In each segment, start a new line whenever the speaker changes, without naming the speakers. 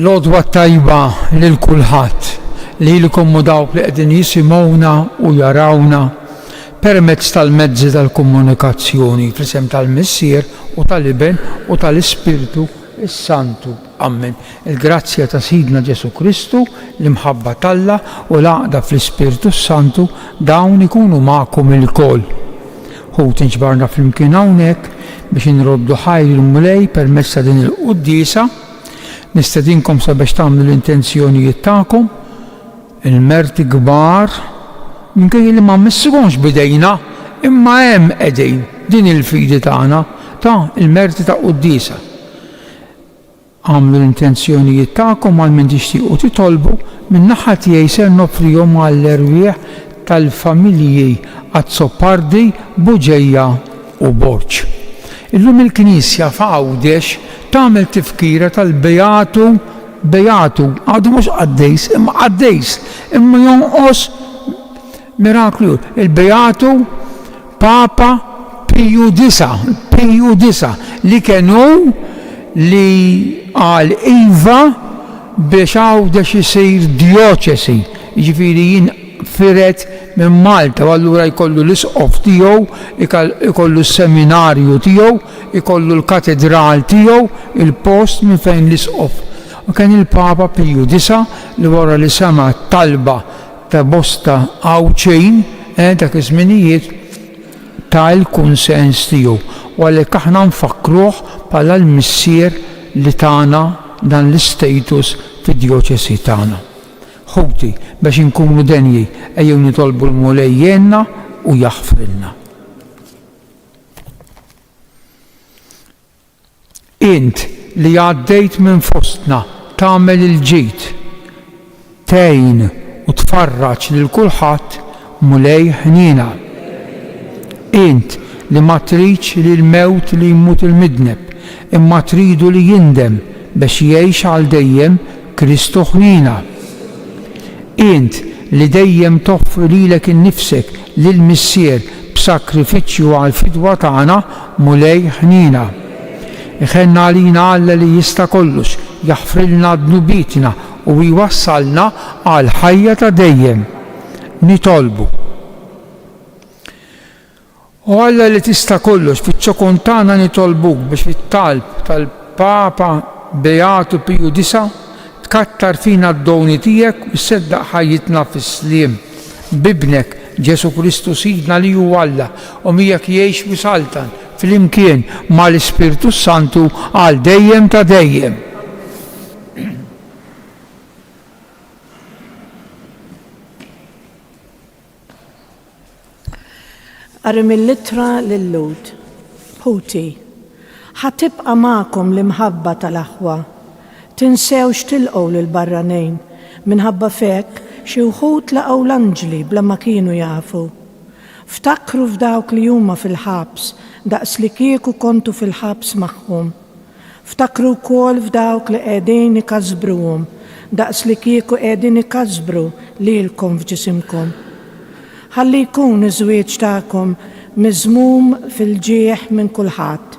L-odwa tajba lil kulħadd lilkom u dawk li qegħdin jisimgħuna u jarawna permezz tal-mezzi tal-komunikazzjoni fl-isem tal-Missier u tal-Iben u tal-Ispirtu s-Santu. Amen. Il-grazzja ta' Sidna Ġesu Kristu, l-imħabba talla u l-għaqda fl-Ispirtu s-Santu dawn ikunu magħkom il-koll. Hu tinġbarna fl-imkien hawnhekk biex inroddu ħajr il-mulej permezz ta' din il-qudiesa. Nistedinkom sabiex tagħmlu l-intenzjonijiet tagħkom, il-merti kbar, minkejja li ma missihomx bidejna, imma hemm qegħdin din il-fidi tagħna ta' il-merti ta' qudiesa. Għamlu l-intenzjonijiet tagħkom għal min tixtiequ titolbu min naħa tiegħi se nofrihom għall-erwieħ tal-familji Azzopardi, Buġejja u Borġ. Illum il-Knisja f'Għawdex tagħmel tifkira tal-Bejatu, għadu mhux Qaddejs, imma Qaddejs, imma jonqos miraklu. Il-Bejatu Papa Piju IX li kienu li għal Iva biex Għawdex isir dioċesi, jiġifieri jinfiret minn Malta, u allura jkollu l-isqof tiegħu, ikollu s-seminarju tiegħu, ikollu l-katedral tiegħu, il-post minn fejn l-isqof. U kien il-Papa Piju IX li wara li sema talba ta' bosta Għawċejn dak iż-żminijiet ta' il-kunsens tiegħu. U għalhekk aħna nfakruh bħala l-missier li tagħna dan l-istatus fid-djoċesi tagħna. Ħuti biex inkunu denji ejjew nitolbu l-mulej jenna u jaħfrilna. Int li għaddejt minn fostna tagħmel il-ġid, tgħin u tfarraġ lil kulħadd mulej ħniena. Int li ma tridx li l-mewt li jmut il-midneb, imma tridu li jindem biex jgħix għal dejjem Kristu ħniena. Int li dejjem toffri lilek innifsek lill-Missier b'sakrifiċċju għal fidwa tagħna mulej ħniena. Iħenna għalina Alla li jista' kollox, jaħfrilna dnubietna u jwassalna għal ħajja ta' dejjem. Nitolbu. U Alla li tista' kollox fiċ-ċokun tagħna nitolbuk biex fit-talb tal-Papa Bejatu Piju IX kattar fina d-doni tiegħek u seddaq ħajjitna fis-sliem bibnek Ġesu Kristu Sidna li hu Alla u miegħek jgħix wisaltan fl-imkien mal-Ispirtu Santu għal dejjem ta' dejjem.
Qari mill-ittra lill-Lud. Ħuti, ħatibqa' magħkom l-imħabba tal-aħwa. Tinsewx tilqgħu lil barranejn minħabba fek xi wħud laqgħu l-anġli bla ma kienu jafu. Ftakru f'dawk li huma fil-ħabs daqs li kieku kontu fil-ħabs magħhom. Ftakru wkoll f'dawk li qegħdin ikasbruhom daqs li kieku qegħdin ikasbru lilkom f'ġisimkom. Ħalli jkun iż-żwieġ tagħkom miżmum fil-ġieħ minn kulħadd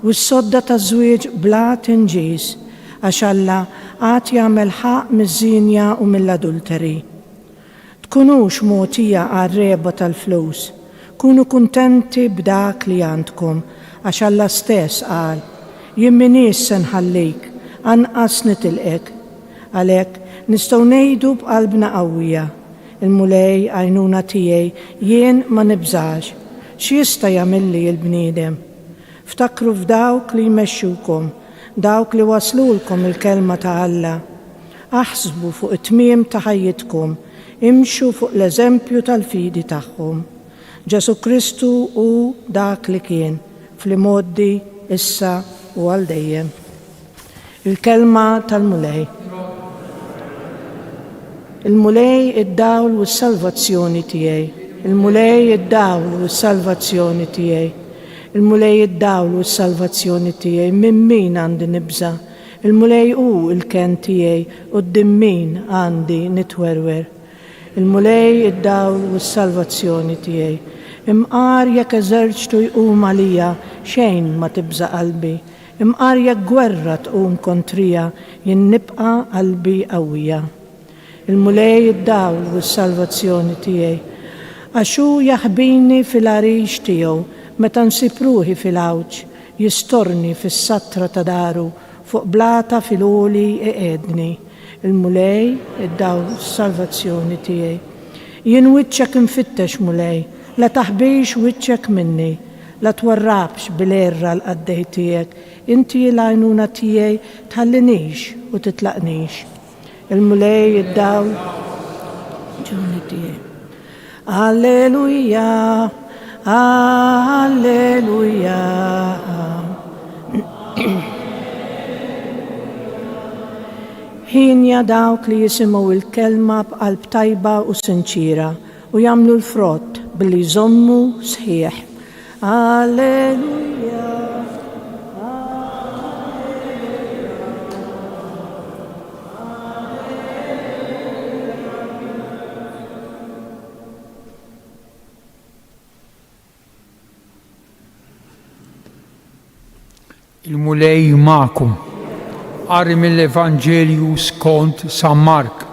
u s-sodda taż-żwieġ bla tinġis għax Alla għad jagħmel ħaq miż-żinja u mill-adulteri. Tkunux mogħtija għar-reba tal-flus, kunu kuntenti b'dak li għandkom għax Alla stess qal jien minix se nħallik anqas nitilqek. Għalhekk nistgħu ngħidu b'qalbna qawwija il-mulej għajnuna tiegħi jien ma nibżax x'jista' jagħmilli l-bniedem. Ftakru f'dawk li jmexxukom, dawk li waslulkom il-kelma ta' Alla. Aħsbu fuq it-tmiem ta' ħajjitkom, imxu fuq l-eżempju tal-fidi tagħhom. Ġesu Kristu hu dak li kien fl-imoddi issa u għal dejjem. Il-kelma tal-mulej. Il-mulej id-dawl u s-salvazzjoni tiegħi. Il-mulej id-dawl u s-salvazzjoni tiegħi. Il-mulej id-dawl u s-salvazzjoni tiegħi minn min għandi nibża. Il-mulej hu il-ken tiegħi u d-dimmin għandi nitwerwer. Il-mulej id-dawl u s-salvazzjoni tiegħi. Imqar jekk eżerċtu jqum għalija xejn ma tibża qalbi. imqarja gwerra tqum kontrija jien nibqa' qalbi qawwija. Il-mulej id-dawl u s-salvazzjoni tiegħi għax hu jaħbini fil-għarix tiegħu meta nsib ruħi fil-għawġ, jistorni fis-sattra ta' daru fuq blata fil-għoli iqedni. Il-mulej id-dawl u s-salvazzjoni tiegħi. Jien wiċċek infittex mulej, la taħbix wiċċek minni, la twarrabx bil-erra l-qaddej tiegħek, inti l-għajnuna tiegħi tħallinix u titlaqnix. Il-mulej id-dawl ġuni tiegħi. Alleluja, alleluja. Ħin ja dawk li jisimgħu il-kelma b'qalb tajba u sinċira u jagħmlu l-frott billi jżommu sħiħ. Alleluja.
Il-mulej ma'kum. Qari mill-Evanġelju skont San Mark.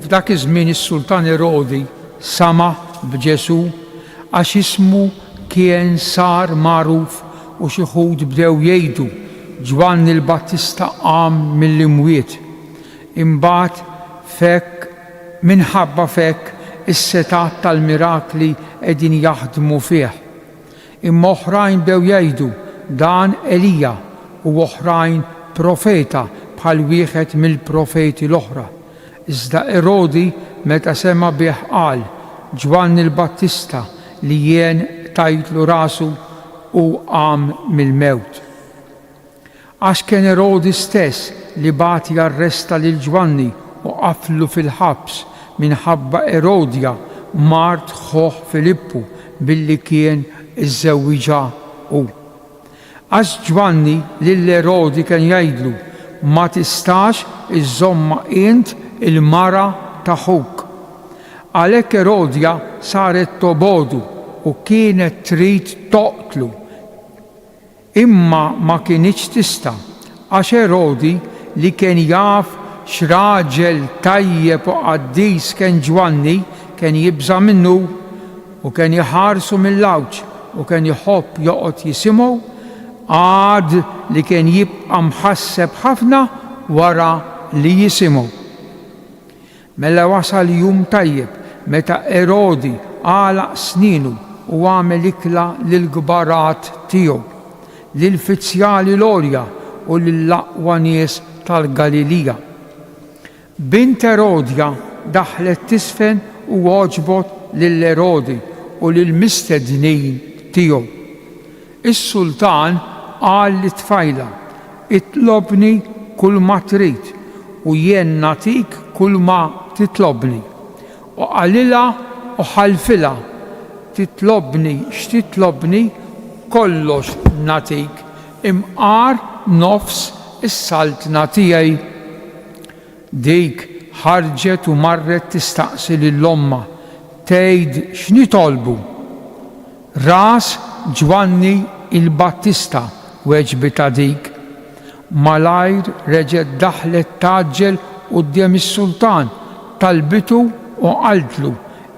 F'dak iż-żmien is-Sultan Erodi sama b'Ġesu għax ismu kien sar magħruf u xi wħud bdew jgħidu Ġwanni l-Battista qam mill-imwiet. Imbagħad minħabba fekk is-setat tal-mirakli qegħdin jaħdmu fih. Imma oħrajn bdew jgħidu dan Elija u oħrajn profeta bħal wieħed mill-profeti l-oħra. Iżda Erodi meta sema bih qal Ġwanni l-Battista li jien tajtlu rasu u qam mill-mewt. Għax kien Erodi stess li bagħat jarresta lil Ġwanni u qaflu fil-ħabs minħabba Erodja mart ħoħ Filippu billi kien iżżewwiġa hu. Għax Ġwanni lill-Erodi kien jgħidlu ma tistax iżomma int il-mara ta' ħuk. Għalhekk Erodja saret tobodu u kienet trid toqtlu. Imma ma kienx tista' għax Erodi li kien jaf x'raġel tajjeb u qaddis kien Ġwanni kien jibża minnu u kien jħarsu mill-lawġ u kien jħobb joqgħod jisimgħu għad li kien jibqa' mħasseb ħafna wara li jisimgħu. Mela wasal jum tajjeb meta Erodi għalaq sninu u għamel ikla lill-gbarat tiegħu, lill-fizzjali l-Olja u lill-aqwa nies tal-Galilija. Bint Erodja daħlet tisfen u għoġbot lill-Erodi u lill-mistednin tiegħu. Is-sultan qal li tfajla itlobni kull ma trid u jien natik kull ma titlobni. U qalilha u ħalfilha titlobni x'titlobni kollox natik imqar nofs is-saltna tiegħi. Dik ħarġet u marret tistaqsi lill-omma tgħid x'nitolbu. Ras Ġwanni il-Battista weġbita dik. Malajr reġgħet daħlet taġġel quddiem is-sultan talbitu u qaltlu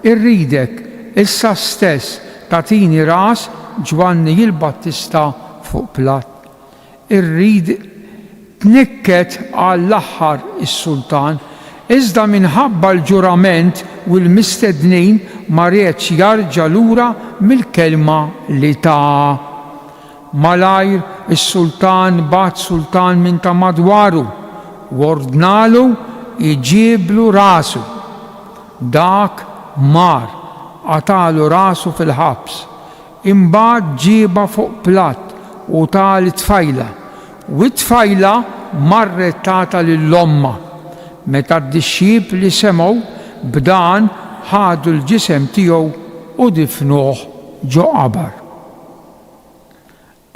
irridek issa stess tagħtini ras Ġwanni il-Battista fuq platt. Irrid tnikket għall-aħħar is-sultan iżda minħabba l-ġurament u l-mistednin ma rridx jarġa' lura mill-kelma li ta'. Malajr is-sultan bagħat sultan minn ta' madwaru u ordnalu iġiblu rasu. Dak mar għatalu rasu fil-ħabs. Imbagħad ġieba fuq platt u tali tfajla u t-tfajla marret tagħta lill-omma. Meta d-dixxieb li semgħu b'dan ħadu l-ġisem tiegħu u difnuh ġo qabar.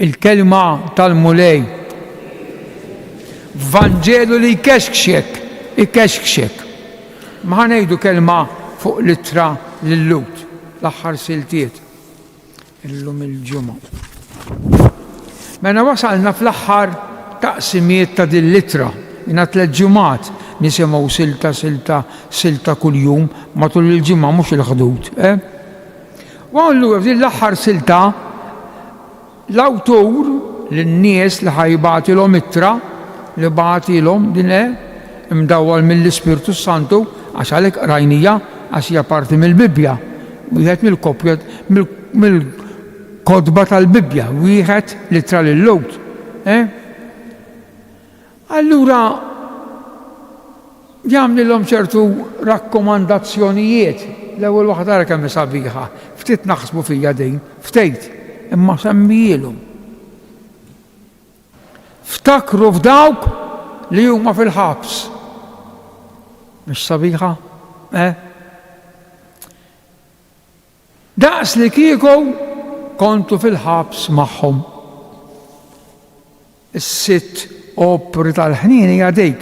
Il-kelma tal-mulej Vanġelu li ikexkxek. Ma ħanejdu kelma fuq litra lill-Lut l-aħħar siltiet illum il-ġumgħa. Mena wasalna fl-aħħar taqsimiet ta' din l-ittra. Jina 3 ġimgħat nisimgħu silta kuljum matul il-ġimgħa mhux il-ħdud. U allura f'din l-aħħar silta l-awtur lin-nies li ħajbatilhom ittra li bagħatilhom din imdawwal mill-Ispirtu Santu għax għalhekk rajnija għax hija parti mill-Bibja. Wieħed mill-kopja mill-kodba tal-Bibja, wieħed littra lill-Lowt. Allura jagħmlilhom ċertu rakkomandazzjonijiet. L-ewwel waħda ara kemm sabiħa, ftit naħsbu fija din, ftit, imma semmijilhom. Ftakru f'dawk li huma fil-ħabs. Mhix sabiħa? Daqs li kieku kontu fil-ħabs magħhom. Is-sitt opri tal-ħnien hija dik.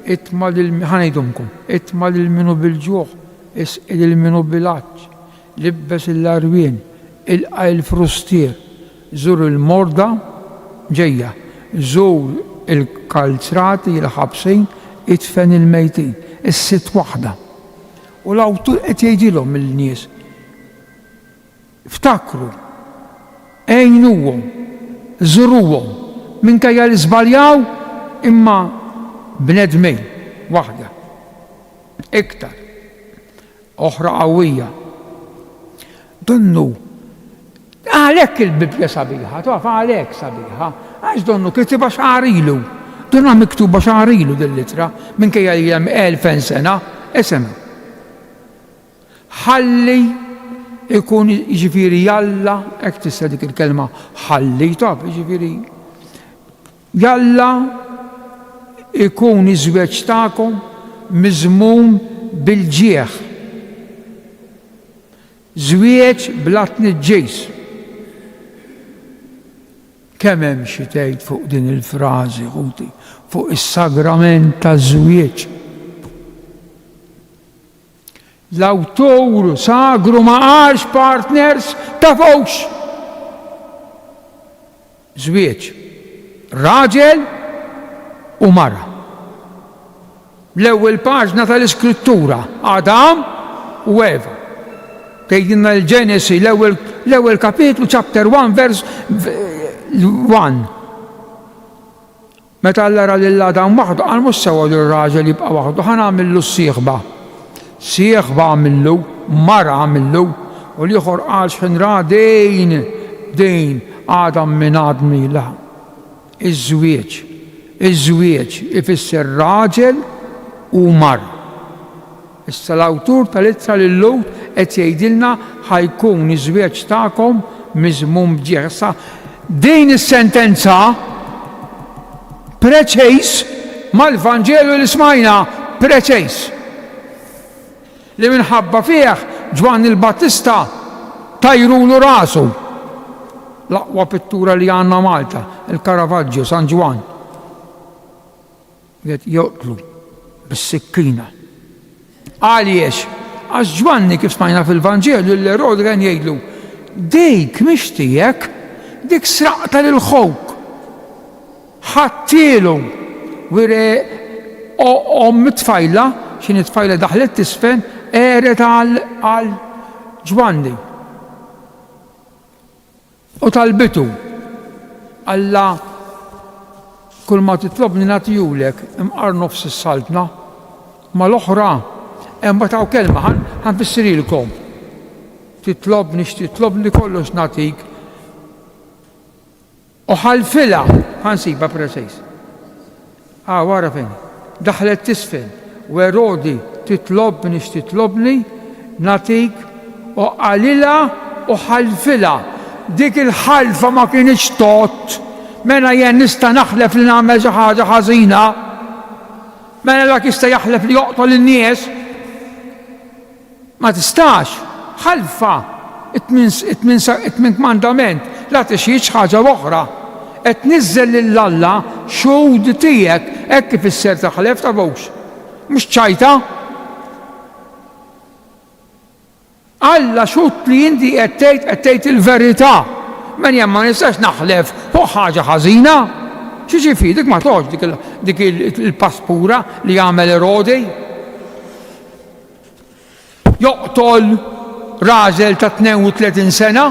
Itma' ħanejdumkom, itma' lil minu bil-ġuħ, isqi lil minu bil-għaġġ, libbes l-arwien, ilqa' il-frustier, żur il-morda ġejja, żur il-kalzrati, il-ħabsin, itfen il-mejtin, is-sitt waħda. U l-awtur qed jgħidilhom il-nies. Ftakru, għejnuhom, żuruhom, minkejja li żbaljaw imma bnedmejn waħda. Iktar. Oħra qawwija. Donnu għalhekk il-Bibja sabiħa, taf għalhekk sabiħa, għax donnu kitiba x'għarilu. Donnu miktuba x'għarilu din-littra minkejja li hemm 1000 sena, isema. Ħalli ikun jiġifieri jalla, hekk tista' dik il-kelma ħalli taf, jiġifieri jalla ikun iż-żwieġ tagħkom miżmum bil-ġieħ. Żwieġ bla tniġġis. Kemm hemm xi tgħid fuq din il-frażi ħuti, fuq is-sagrament taż-żwieġ. L-awtur sagru ma qalx partners tafux. Żwieġ. Raġel u mara. L-ewwel paġna tal-Iskrittura, Adam u Eva. Tgħidilna l-Ġenesi, l-ewwel kapitlu, chapter 1, vers 1. Meta Alla ra lil Adam waħdu, qal mhux sewwa lir-raġel jibqa' waħdu, ħa nagħmillu s-sieħba. Sieħba għamillu, mara għamillu, u l-ieħor qal x'inra dejn Adam minn Admi la. Iż-żwieġ. Iż-żwieġ ifisser raġel u mara. Issa l-awtur tal-ittra lill-Lowt qed jgħidilna ħajkun iż-żwieġ tagħkom miżmum b'ġieħ. Din is-sentenza preċejs mal-Vanġelu li smajna preċejs. Li minħabba fih Ġwan il-Battista tajrulu rasu. L-aqwa pittura li għandna Malta, il-Caravaggio, San Ġwan. Joqtlu bis-sikkina. Għaliex, għax Ġwanni kif smajna fil-Vanġelu l-Erod kien jgħidlu, dik mhix tiegħek, dik sraqta lil ħowk. Ħattielu wire tfajla, x'in tfajla daħlet tisfen, eret għal Ġwanni. U talbitu, Alla kull ma titlobni nagħtihulek imqar nofs is-saltna, ma l-oħra hemm bataw kelma ħanfissrilkom. Titlobni x'titlobni kollox nagħtik. U ħalfilha ħansiba preċejs. Wara fejn. Daħlet tisfel u Erodi titlobni x'titlobni nagħtik u qalilha u ħalfilha. Dik il-ħalfa ma kienx tot. Mena jien nista' naħlef li nagħmel xi ħaġa ħażina. Mena dak jista' jaħlef li joqtol in-nies. Ma tistax. Ħalfa it-tmien mandament la tixjiex ħaġa oħra. Qed niżżel lil Alla xhud tiegħek hekk kif isser taħlef tabux. Mhux ċajta. Alla xut li inti qed tgħid il-verità man jemma nistax naħlef fuq ħaġa ħażina. Xi dik ma toħx dik il-paspura li jagħmel Erodi. Joqtol raġel ta' 32 sena,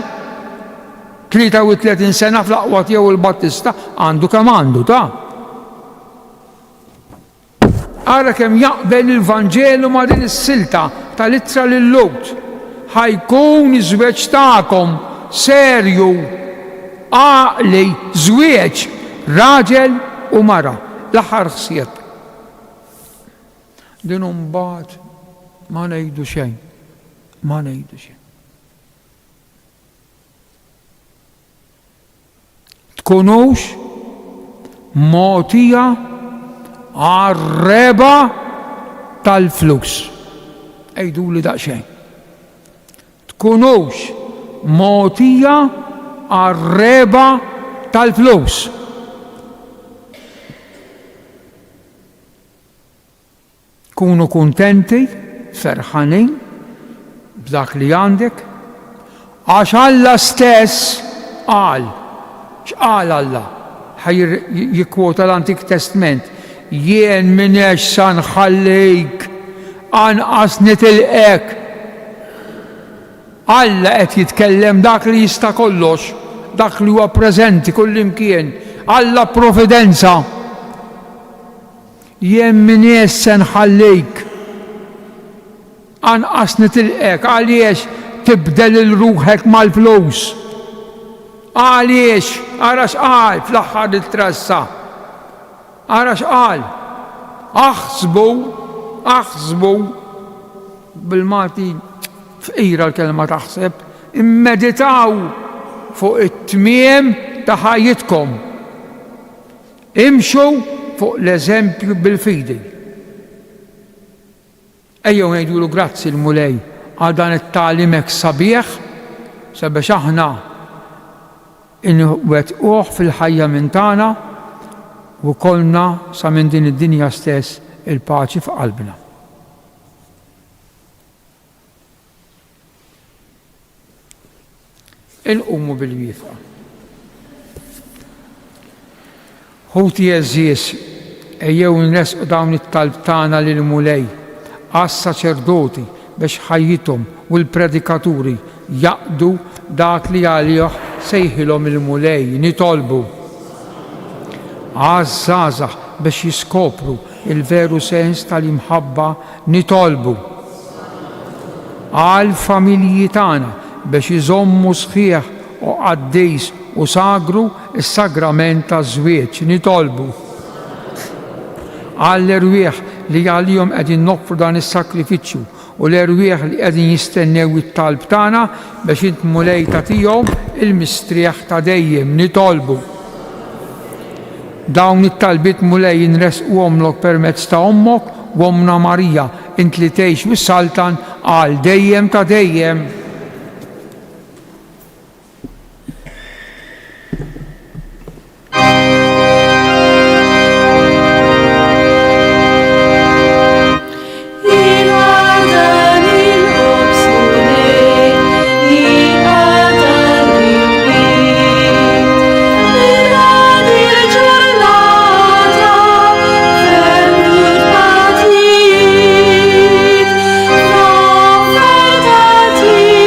33 sena fl-aqwa tiegħu il-Battista għandu kemm għandu ta'. Ara kemm jaqbel il-Vanġelu ma' din is-silta tal-ittra lil Lut. Ħajkun iż-żwieġ tagħkom serju, għaqli, żwieġ, raġel u mara, l-aħħar ħsieb. Din mbagħad ma ngħidu xejn, ma ngħidu xejn. Tkunux mogħtija għar-reba tal-flus. Ejdu li daqsxejn. Tkunux mogħtija għar-reba tal-flus. Kunu kuntenti, ferħanin b'dak li għandek, għax Alla stess qal. X'qal Alla? Ħaj jikkwota l-Antik Testament. Jien minnex sa nħallejk anqas nitilqek. Alla qed jitkellem dak li jista' kollox, dak li huwa preżenti kullimkien. Alla provvidenza. Jien minnex se nħallejk anqas nitilqek. Għaliex tibdel il-ruħek mal-flus? Għaliex? Ara x'qal fl-aħħar it-trassa. Ara x'qal? Aħsbu bil-Malti f'qira l-kelma taħseb, immeditaw fuq it-tmiem ta' ħajjitkom. Imxu fuq l-eżempju bil-fidi. Ejjew ngħidulu grazzi l-Mulej għal dan it-tagħlim hekk sabiħ sabiex aħna inwettquh fil-ħajja minn tagħna u kollna sa minn din id-dinja stess il-paċi f'qalbna. Inqumu bil-wifqa. Ħuti eżies ejjew nresqu dawn it-talb tagħna lil Mulej għas-saċerdoti biex ħajjithom u l-predikaturi jaqdu dak li għalih sejħilhom il-Mulej nitolbu. Għaż-żgħażagħ biex jiskopru il-veru sens tal-imħabba nitolbu. Għall-familji tagħna biex iżommu sħiħ u qaddejs u sagru is-sagrament taż-żwieġ nitolbu. Għall-irwieħ li għalihom qegħdin noffru dan is-sakrifiċċju u l-irwieħ li qegħdin jistennew it-talb tagħna biex int Mulej tagħtihom il-mistrieħ ta' dejjem nitolbu. Dawn it-talbiet Mulej jinresquhomlok permezz ta' ommok u Ommna Marija int li tgħix mis-Saltan għal dejjem ta' dejjem.
Ti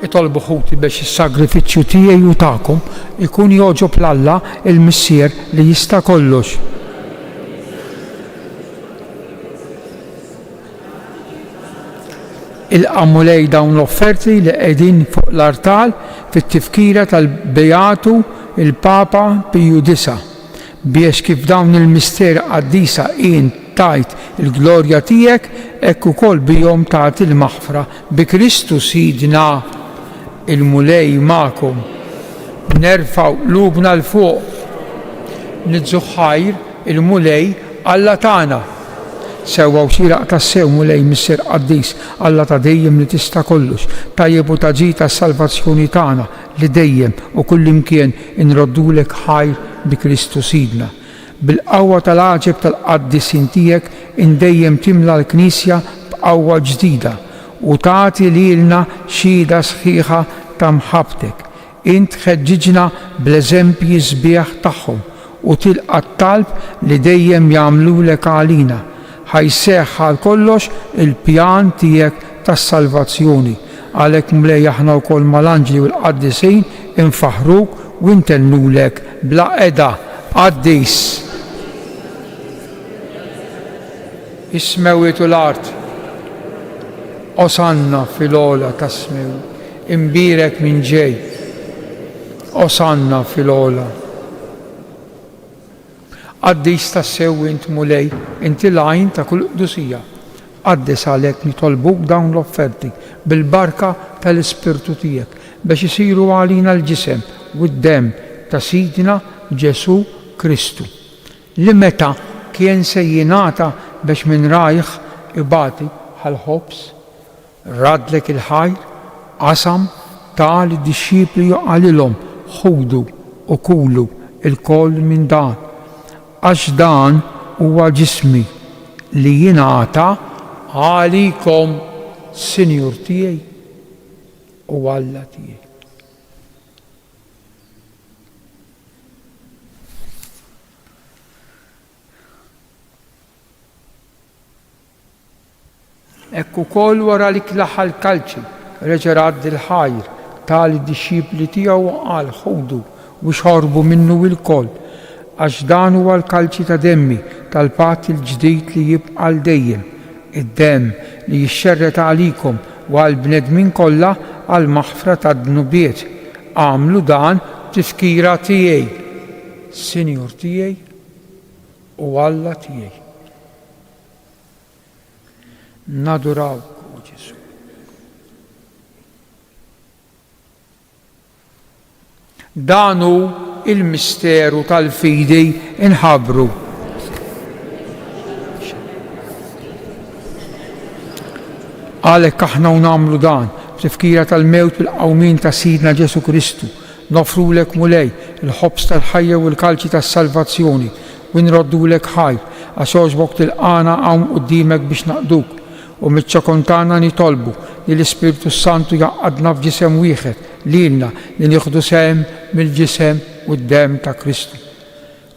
nitolbu ħuti biex is-sagrifiċċju tiegħi u tagħkom ikun jogħġob l-Alla il-Missier li jista' kollox. Il-qammu lej dawn l-offerti li qegħdin fuq l-artal fit-tifkira tal-Bejatu il-Papa Piju IX biex kif dawn il-mister qaddisa jien tajt il-glorja tiegħek hekk ukoll bihom tagħti l-maħfra bi Kristu Sidna. Il-mulej magħkom nerfgħu qlubna l fuq nidżu ħajr il-mulej Alla tagħna. Sewwa u xieraq tassew mulej missier qaddis Alla ta' dejjem li tista' kollox, tajjeb u taġi tas-salvazzjoni tagħna li dejjem u kullimkien inroddulek ħajr bi Kristu Sidna. Bil-qawwa tal-għaġeb tal-qaddisin tiegħek indejjem timla l-Knisja b'qawwa ġdida u tagħti lilna xhieda sħiħa ta' mħabbtek. Int ħeġġiġna bl-eżempji sbieħ tagħhom u tilqa' t-talb li dejjem jagħmlulek għalina. Ħajseħħ għal kollox il-pjan tiegħek tas-salvazzjoni. Għalhekk mlej aħna wkoll mal-anġli u l-qaddisin infaħruk u ntennulek bla qeda qaddis. Ismewitu l-art, osanna fil-ola tasmew, imbirek minn ġej, osanna fil-ola. Qaddis tassew int mulej, inti lajn ta' kull qdusija. Qaddis għalhekk nitolbuk dawn l-offerti bil-barka tal-Ispirtu tiegħek biex isiru għalina l-ġisem u d-dem ta' Sidna Ġesu Kristu. Li meta kien se jingħata biex minn rajħ ibati ħal-ħobs, radlek il-ħajr, qasam tal id-disċipli għalilhom ħudu u kulu il-koll minn dan, għax dan huwa ġismi li jingħata għalikom Sinjur tiegħi u Alla tiegħi. Ekku kol wara li klaħħa l-kalċi, reġa' radd il-ħajr tal id-disċipli tiegħu qal ħudu u xorbu minnu il-koll, għax dan huwa l-kalċi ta' demmi tal-patt il-ġdid li jibqa' l dejjem, id-demm li jixxerret għalikom u għall-bnedmin kollha għal maħfra tad-dnubiet. Għamlu dan tifkira tiegħi, Sinjur tiegħi u Alla tiegħi. Nadurawk u Ġesu. Danu il-misteru tal-fidi inħabru. Għalhekk aħna nagħmlu dan b'tifkira tal-mewt bil-qawmin ta' Sidna Ġesu Kristu, nofrulek mulej il-ħobs tal-ħajja u l-kalċi tas-salvazzjoni u nroddulek ħajr għax għoġbok tilqana hawn quddiemek biex naqduk. U mitċakontana nitolbu li l-Ispiritu Santu jaqadna f'ġisem wieħed lilna li nieħdu sehem mill-ġisem u d-dem ta' Kristu.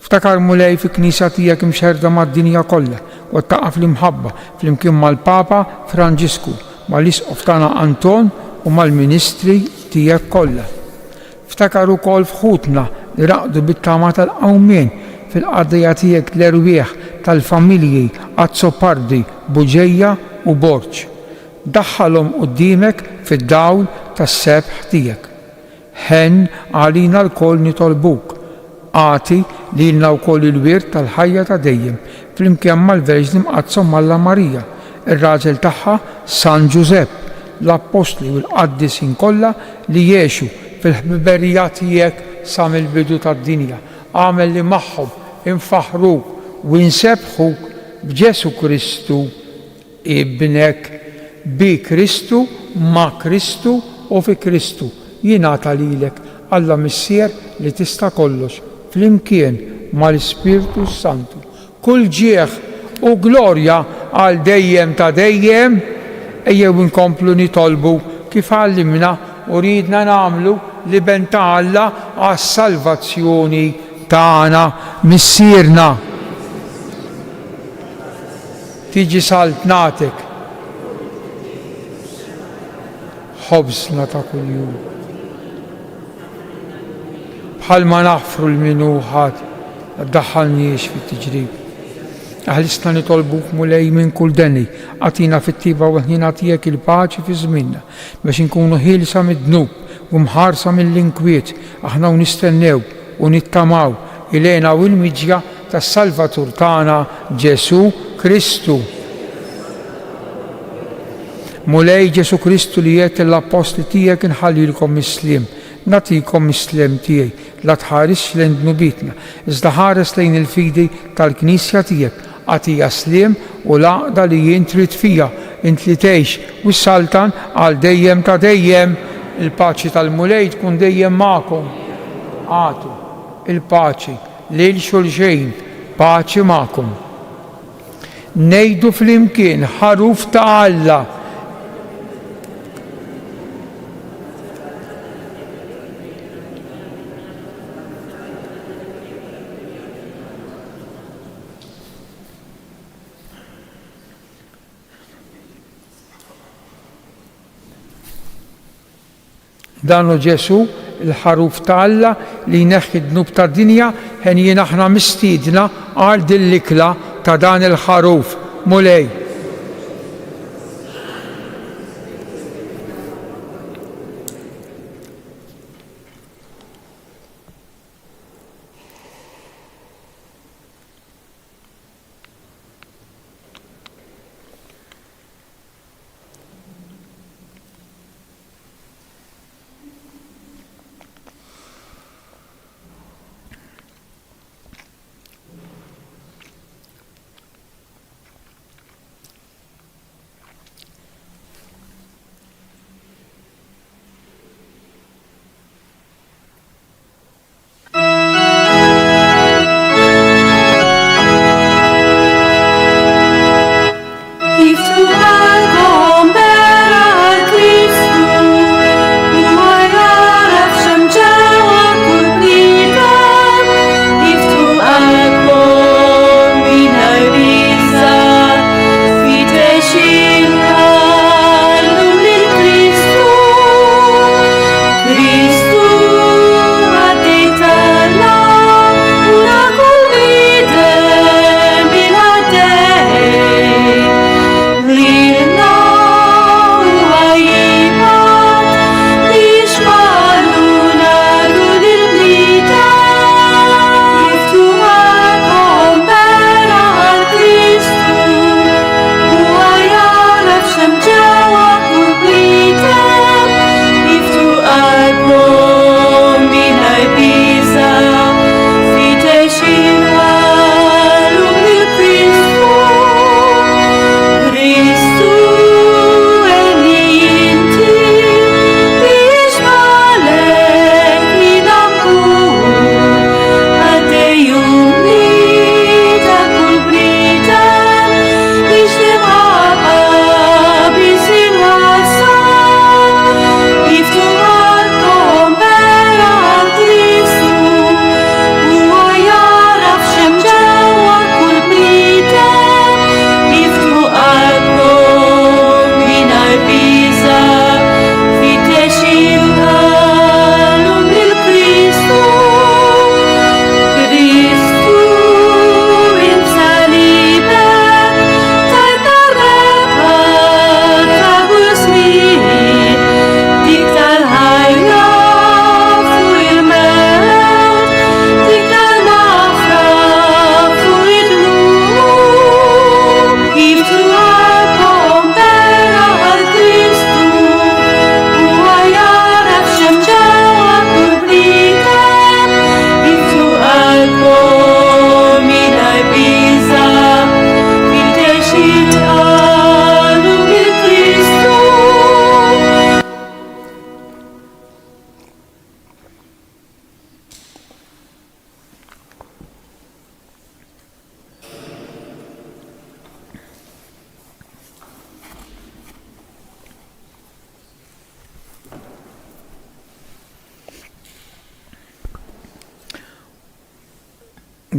Ftakar mulej fi knisja tiegħek imxerda mad-dinja kollha u ttaqaf l-imħabba flimkien mal-Papa Franġisku, mal-Isqof tagħna Anton u mal-Ministri tiegħek kollha. Ftakar ukoll fħutna li raqdu bit-tama tal-qawmien fil-qadija tiegħek l-erwieħ tal-familji Azzopardi, Buġejja u Borċ. Daħħalhom quddiemek fid-dawl tas-sebħ tiegħek. Ħen għalina l-koll nitolbuk. Għati lilna wkoll il-wirt tal-ħajja ta' dejjem flimkien mal-Verġni mqazzom Malla Marija, ir-raġel tagħha San Ġusepp, l-Apostli u l-Qaddisin kollha li jgħixu fil-ħbiberija tiegħek sa mill-bidu tad-dinja. Għamel li magħhom infaħruk u nsebħuk b'Ġesu Kristu ibnek, bi Kristu, ma' Kristu u fi Kristu. Jingħata lilek Alla Missier li tista' kollox flimkien mal-Ispiritu Santu. Kull ġieħ u glorja għal dejjem ta' dejjem. Ejjew inkomplu nitolbu kif għallimna u ridna nagħmlu li ben ta' Alla għas-salvazzjoni tagħna missierna. Tiġi salt natek. ħobżna ta' kuljum. Bħalma naħfru l-minuħat daħħalniex fit-tiġrib. Aħlisna nitolbuk mulej minn kull deni, għatina fit-tiba u ħin għatijek il-paċi fi żminna biex inkunu ħilsa mid-dnub u mħarsa mill-inkwiet, aħna u nistennew u nittamaw ilena u l-miġja tas-Salvatur tagħna Ġesu Kristu. Mulej Ġesu Kristu li jgħid l-apostli tiegħek inħallilkom mislim, natikom mislem tiegħi la tħares lejn dnubitna, iżda ħares lejn il-fidi tal-Knisja tiegħek, għatija slim u laqda li jien trid fija, int li tgħix u s-saltan għal dejjem ta' dejjem. Il-paċi tal-mulej tkun dejjem magħkom. Għatu il-paċi lil xulxejn, paċi magħkom. Ngħidu flimkien ħaruf ta' Alla. Danu Ġesu il-ħaruf ta' Alla li jneħħi d-dnub ta' dinja ħen jien aħna mistiedna għal dil-ikla ta' dan il-ħaruf mulej.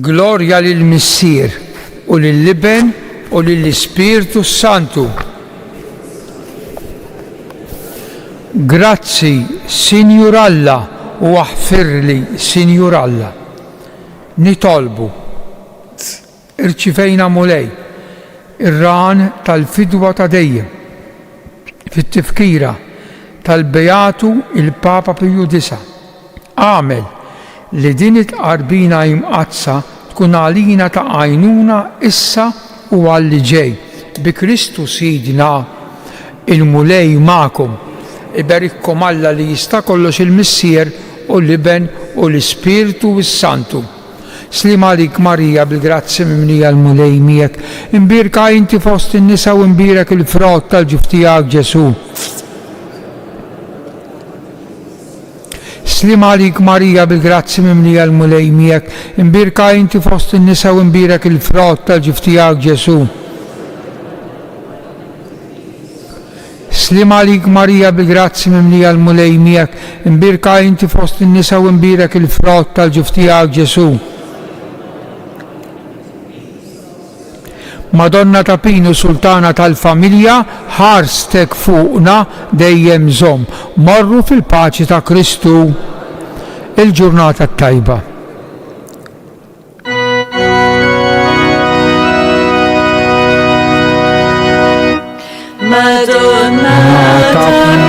Glorja lill-Missier u lill-Iben u lill-Ispiritu Santu. Grazzi, Sinjur Alla, u aħfirli, Sinjur Alla. Nitolbu, irċifejna mulej, ir-ran tal-fidwa ta' dejjem, fit-tifkira tal-Bejatu il-Papa Piju IX. Għamel li din it-qarbina jimqazza tkun għalina ta' għajnuna issa u għalli ġej. Bi Kristu Sidna, il-mulej ma'kom, iberikkom Alla li jista' kollox il-Missier u l-Iben u l-Ispirtu s-Santu. Slim għalik Marija bil-grazzi mimlija l-mulej miegħek, imbirka inti fost in-nisa u imbirek il-frott tal-ġuf tiegħek Ġesu. Slim għalik Marija bil-grazzi mimlija l-mulej miegħek, imbirka inti fost in-nisa u imbirek il-frott tal-ġuf tiegħek Ġesu. Slim għalik Marija bil-grazzi mimlija l-mulej miegħek, imbirka inti fost in-nisa u imbirek il-frott tal-ġuf tiegħek Ġesu. Madonna ta' Pinu Sultana tal-Familja, ħarstek fuqna dejjem żomm. Morru fil-paċi ta' Kristu. Il-ġurnata tajba.
Madonna ta'